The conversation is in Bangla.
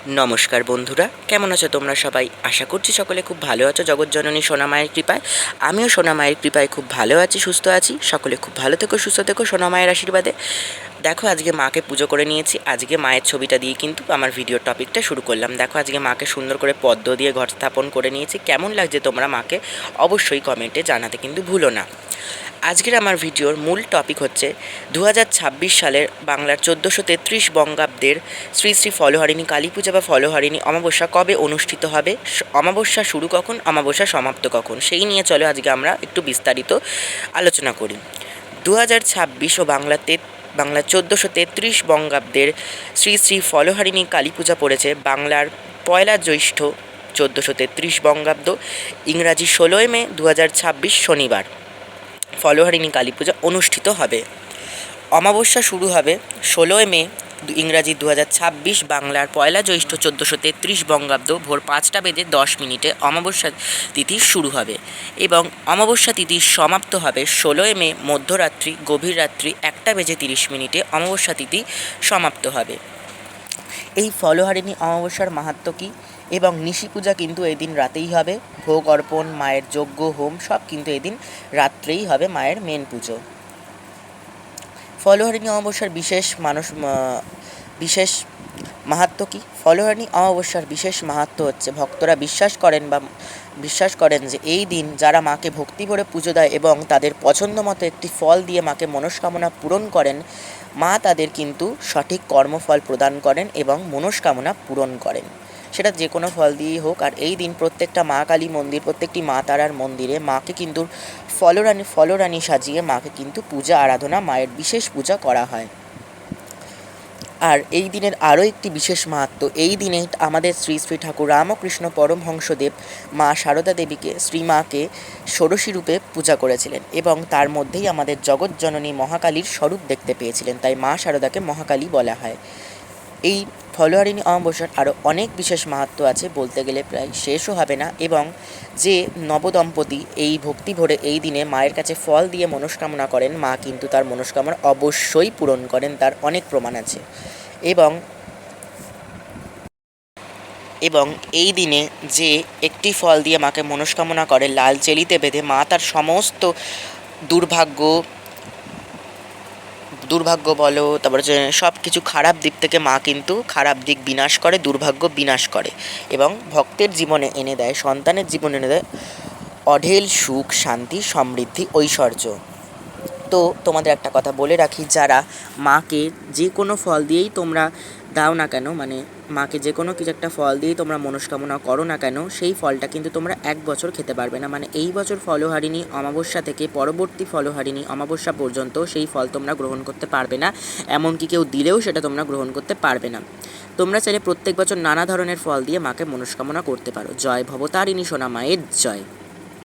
নমস্কার বন্ধুরা, কেমন আছো তোমরা সবাই? আশা করছি সকলে খুব ভালো আছো জগৎজননী সোনা মায়ের কৃপায়। আমিও সোনা মায়ের কৃপায় খুব ভালো আছি, সুস্থ আছি। সকলে খুব ভালো থেকো, সুস্থ থেকো সোনা মায়ের আশীর্বাদে। দেখো, আজকে মাকে পুজো করে নিয়েছি। আজকে মায়ের ছবিটা দিয়ে কিন্তু আমার ভিডিওর টপিকটা শুরু করলাম। দেখো, আজকে মাকে সুন্দর করে পদ্ম দিয়ে ঘর স্থাপন করে নিয়েছি। কেমন লাগছে তোমরা মাকে অবশ্যই কমেন্টে জানাতে কিন্তু ভুলো না। আজকের আমার ভিডিওর মূল টপিক হচ্ছে 2026 সালের বাংলার 1433 বঙ্গাব্দের শ্রী শ্রী ফলহারিণী কালী পূজা বা ফলহারিণী অমাবস্যা কবে অনুষ্ঠিত হবে, অমাবস্যা শুরু কখন, অমাবস্যা সমাপ্ত কখন, সেই নিয়ে চলো আজকে আমরা একটু বিস্তারিত আলোচনা করি। 2026 ও বাংলা 1433 বঙ্গাব্দের শ্রী শ্রী ফলহারিণী কালী পূজা পড়েছে বাংলার পয়লা জ্যৈষ্ঠ 1433 বঙ্গাব্দ, ইংরাজি 16 মে 2026 শনিবার ফলহারিণী কালী পূজা অনুষ্ঠিত হবে। অমাবস্যা শুরু হবে 16 মে ইংরাজি 2026, বাংলার পয়লা জ্যৈষ্ঠ 1433 বঙ্গাব্দ ভোর 5:10 অমাবস্যা তিথি শুরু হবে এবং অমাবস্যা তিথি সমাপ্ত হবে 16 মে মধ্যরাত্রি গভীর রাত্রি 1:30 অমাবস্যা তিথি সমাপ্ত হবে। এই ফলহারিণী অমাবস্যার মাহাত্ম্য কী এবং নিশি পূজা কিন্তু এদিন রাতেই হবে। ভোগ অর্পণ, মায়ের যজ্ঞ, হোম সব কিন্তু এদিন রাত্রেই হবে মায়ের মেন পুজো। ফলহারিণী অমাবস্যার বিশেষ মাহাত্ম্য কী? ফলহারিণী অমাবস্যার বিশেষ মাহাত্ম্য হচ্ছে, ভক্তরা বিশ্বাস করেন যে এই দিন যারা মাকে ভক্তি ভরে পুজো দেয় এবং তাদের পছন্দ মতো একটি ফল দিয়ে মাকে মনস্কামনা পূরণ করেন, মা তাদের কিন্তু সঠিক কর্মফল প্রদান করেন এবং মনস্কামনা পূরণ করেন। সেটা যে কোনো ফল দিয়েই হোক। আর এই দিন প্রত্যেকটা মা কালী মন্দির, প্রত্যেকটি মা তারার মন্দিরে মাকে কিন্তু ফলরানী সাজিয়ে মাকে কিন্তু পূজা আরাধনা, মায়ের বিশেষ পূজা করা হয়। আর এই দিনের আরও একটি বিশেষ মাহাত্ম্য, এই দিনে আমাদের শ্রী শ্রী ঠাকুর রামকৃষ্ণ পরমহংসদেব মা সারদা দেবীকে, শ্রীমাকে ষোড়শী রূপে পূজা করেছিলেন এবং তার মধ্যেই আমাদের জগৎজননী মহাকালীর স্বরূপ দেখতে পেয়েছিলেন, তাই মা সারদাকে মহাকালী বলা হয়। এই ফলহারিণী অমাবস্যার আরও অনেক বিশেষ মাহাত্ম্য আছে, বলতে গেলে প্রায় শেষও হবে না। এবং যে নবদম্পতি এই ভক্তি ভরে এই দিনে মায়ের কাছে ফল দিয়ে মনস্কামনা করেন, মা কিন্তু তার মনস্কামনা অবশ্যই পূরণ করেন, তার অনেক প্রমাণ আছে। এবং এই দিনে যে একটি ফল দিয়ে মাকে মনস্কামনা করে, লাল চেলিতে বেঁধে মা তার সমস্ত দুর্ভাগ্য বলো, তারপরে যে সব কিছু খারাপ দিক থেকে মা কিন্তু খারাপ দিক বিনাশ করে, দুর্ভাগ্য বিনাশ করে এবং ভক্তের জীবনে এনে দেয়, সন্তানের জীবনে এনে দেয় অঢেল সুখ, শান্তি, সমৃদ্ধি, ঐশ্বর্য। তো তোমাদের একটা কথা বলে রাখি, যারা মাকে যে কোনো ফল দিয়েই তোমরা দাও না কেন, মানে মাকে যে কোনো কিছু একটা ফল দিয়েই তোমরা মনস্কামনা করো না কেন, সেই ফলটা কিন্তু তোমরা 1 বছর খেতে পারবে না। মানে এই বছর ফলহারিণী অমাবস্যা থেকে পরবর্তী ফলহারিণী অমাবস্যা পর্যন্ত সেই ফল তোমরা গ্রহণ করতে পারবে না। এমনকি কেউ দিলেও সেটা তোমরা গ্রহণ করতে পারবে না। তোমরা চাইলে প্রত্যেক বছর নানা ধরনের ফল দিয়ে মাকে মনস্কামনা করতে পারো। জয় ভবতারিণী সোনা মায়ের জয়।